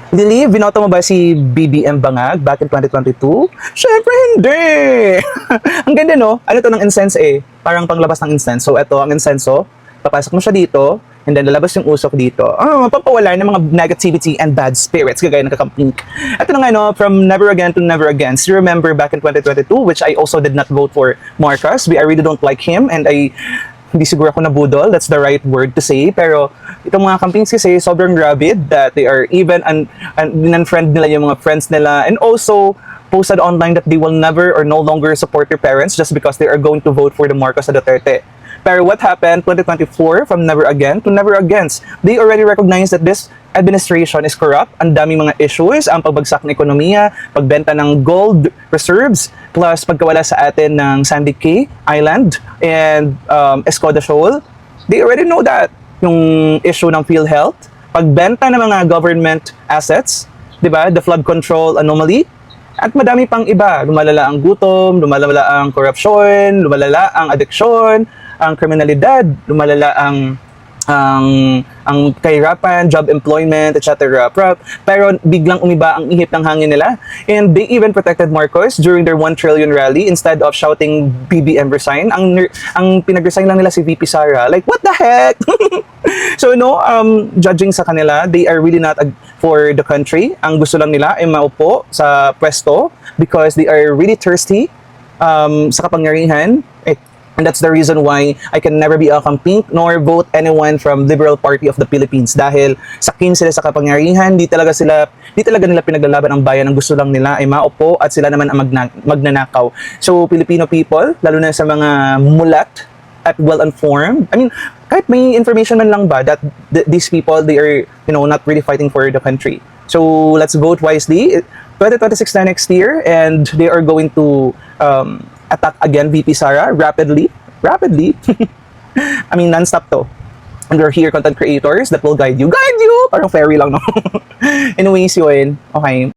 Lily, binoto mo ba si BBM Bangag back in 2022? Syempre hindi! Ang ganda no? Ano to ng incense eh? Parang panglabas ng incense. So ito ang insenso, papasok mo siya dito, and then lalabas yung usok dito. Mapapawala ng mga negativity and bad spirits, kagaya ng kakampink. Ito na nga no, from never again to never again. So remember back in 2022, which I also did not vote for Marcos. I really don't like him, and hindi siguro ako nabudol, that's the right word to say, pero itong mga campaigns kasi sobrang rabid that they are even unfriend nila yung mga friends nila, and also posted online that they will never or no longer support their parents just because they are going to vote for the Marcos Duterte. Pero what happened 2024 from never again to never against? They already recognize that this administration is corrupt. Ang daming mga issues, ang pagbagsak ng ekonomiya, pagbenta ng gold reserves, plus pagkawala sa atin ng Sandy Cay Island and Escoda Shoal. They already know that. Yung issue ng PhilHealth, pagbenta ng mga government assets, di ba? The flood control anomaly, at madami pang iba. Lumalala ang gutom, lumalala ang corruption, lumalala ang addiction, ang kriminalidad, lumalala ang kahirapan, job employment, etc. Pero biglang umiba ang ihip ng hangin nila. And they even protected Marcos during their 1 trillion rally instead of shouting BBM resign. Ang pinag-resign lang nila si VP Sara. Like, what the heck? So, no, judging sa kanila, they are really not for the country. Ang gusto lang nila ay maupo sa pwesto because they are really thirsty sa kapangyarihan. And that's the reason why I can never be a kampink nor vote anyone from Liberal Party of the Philippines dahil sakin sila sa kapangyarihan, di talaga nila pinaglalaban ang bayan. Ang gusto lang nila ay maupo at sila naman ang magnanakaw. So Filipino people, lalo na sa mga mulat at well-informed, I mean, kahit may information man lang ba that these people, they are, not really fighting for the country. So let's vote wisely. 2026 na next year, and they are going to attack again VP Sara rapidly. I mean, non-stop to. And we're here, content creators that will guide you. Parang fairy lang, no? Anyways, yun. Okay.